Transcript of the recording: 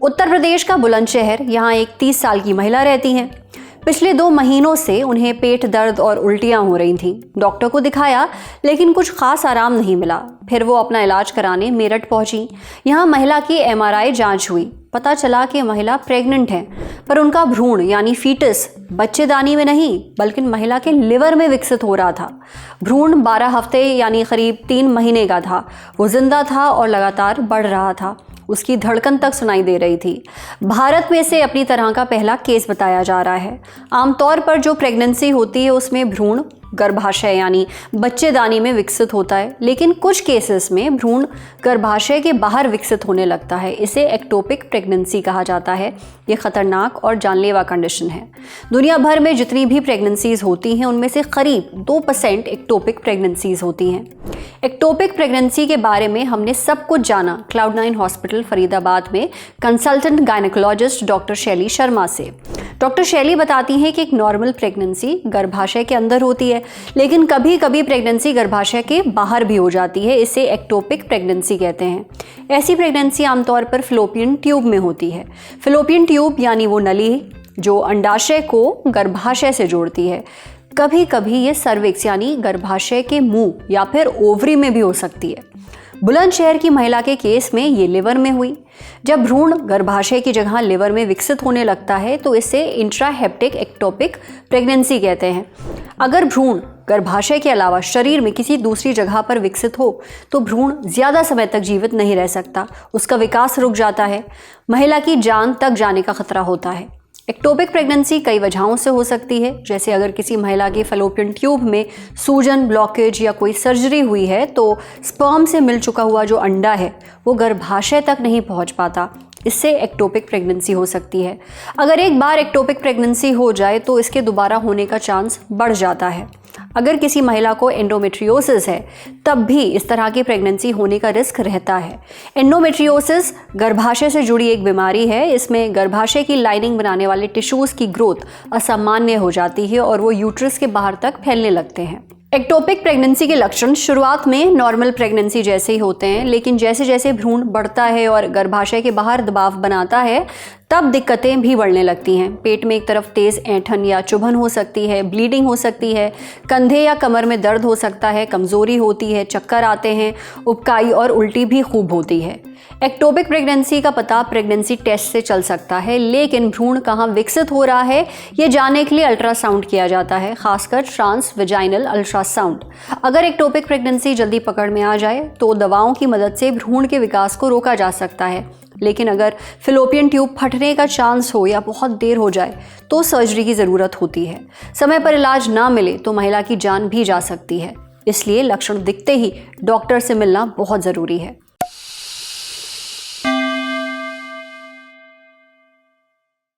उत्तर प्रदेश का बुलंदशहर, यहाँ एक 30 साल की महिला रहती हैं। पिछले 2 महीनों से उन्हें पेट दर्द और उल्टियां हो रही थीं। डॉक्टर को दिखाया लेकिन कुछ खास आराम नहीं मिला। फिर वो अपना इलाज कराने मेरठ पहुंची। यहाँ महिला की MRI जांच हुई। पता चला कि महिला प्रेग्नेंट है, पर उनका भ्रूण यानी फीटस बच्चेदानी में नहीं बल्कि महिला के लिवर में विकसित हो रहा था। भ्रूण 12 हफ्ते यानी करीब 3 महीने का था। वो जिंदा था और लगातार बढ़ रहा था। उसकी धड़कन तक सुनाई दे रही थी। भारत में से अपनी तरह का पहला केस बताया जा रहा है। आमतौर पर जो प्रेगनेंसी होती है उसमें भ्रूण गर्भाशय यानी बच्चेदानी में विकसित होता है, लेकिन कुछ केसेस में भ्रूण गर्भाशय के बाहर विकसित होने लगता है। इसे एक्टोपिक प्रेगनेंसी कहा जाता है। ये खतरनाक और जानलेवा कंडीशन है। दुनिया भर में जितनी भी प्रेगनेंसीज होती हैं उनमें से करीब 2% एक्टोपिक प्रेगनेंसीज होती हैं। एक्टोपिक प्रेगनेंसी के बारे में हमने सब कुछ जाना क्लाउड9 हॉस्पिटल फरीदाबाद में कंसल्टेंट गायनेकोलॉजिस्ट डॉक्टर शैली शर्मा से। डॉक्टर शैली बताती हैं कि एक नॉर्मल प्रेगनेंसी गर्भाशय के अंदर होती है, लेकिन कभी कभी प्रेगनेंसी गर्भाशय के बाहर भी हो जाती है। इसे एक्टोपिक प्रेगनेंसी कहते हैं। ऐसी प्रेगनेंसी आमतौर पर फैलोपियन ट्यूब में होती है। फैलोपियन ट्यूब यानी वो नली जो अंडाशय को गर्भाशय से जोड़ती है। कभी कभी ये सर्विक्स यानी गर्भाशय के मुंह या फिर ओवरी में भी हो सकती है। बुलंदशहर की महिला के केस में ये लिवर में हुई। जब भ्रूण गर्भाशय की जगह लिवर में विकसित होने लगता है तो इसे इंट्राहेप्टिक एक्टोपिक प्रेगनेंसी कहते हैं। अगर भ्रूण गर्भाशय के अलावा शरीर में किसी दूसरी जगह पर विकसित हो तो भ्रूण ज़्यादा समय तक जीवित नहीं रह सकता। उसका विकास रुक जाता है। महिला की जान तक जाने का खतरा होता है। एक्टोपिक प्रेगनेंसी कई वजहों से हो सकती है, जैसे अगर किसी महिला के फैलोपियन ट्यूब में सूजन, ब्लॉकेज या कोई सर्जरी हुई है तो स्पर्म से मिल चुका हुआ जो अंडा है वो गर्भाशय तक नहीं पहुंच पाता। इससे एक्टोपिक प्रेगनेंसी हो सकती है। अगर एक बार एक्टोपिक प्रेगनेंसी हो जाए तो इसके दोबारा होने का चांस बढ़ जाता है। अगर किसी महिला को एंडोमेट्रियोसिस है तब भी इस तरह की प्रेगनेंसी होने का रिस्क रहता है। एंडोमेट्रियोसिस गर्भाशय से जुड़ी एक बीमारी है। इसमें गर्भाशय की लाइनिंग बनाने वाले टिश्यूज की ग्रोथ असामान्य हो जाती है और वो यूट्रस के बाहर तक फैलने लगते हैं। एक्टोपिक प्रेगनेंसी के लक्षण शुरुआत में नॉर्मल प्रेगनेंसी जैसे ही होते हैं, लेकिन जैसे जैसे भ्रूण बढ़ता है और गर्भाशय के बाहर दबाव बनाता है तब दिक्कतें भी बढ़ने लगती हैं। पेट में एक तरफ तेज ऐंठन या चुभन हो सकती है, ब्लीडिंग हो सकती है, कंधे या कमर में दर्द हो सकता है, कमजोरी होती है, चक्कर आते हैं, उबकाई और उल्टी भी खूब होती है। एक्टोपिक प्रेगनेंसी का पता प्रेगनेंसी टेस्ट से चल सकता है, लेकिन भ्रूण कहाँ विकसित हो रहा है ये जानने के लिए अल्ट्रासाउंड किया जाता है, खासकर ट्रांस वेजाइनल अल्ट्रासाउंड। अगर एक्टोपिक प्रेगनेंसी जल्दी पकड़ में आ जाए तो दवाओं की मदद से भ्रूण के विकास को रोका जा सकता है, लेकिन अगर फैलोपियन ट्यूब फटने का चांस हो या बहुत देर हो जाए तो सर्जरी की ज़रूरत होती है। समय पर इलाज ना मिले तो महिला की जान भी जा सकती है। इसलिए लक्षण दिखते ही डॉक्टर से मिलना बहुत ज़रूरी है।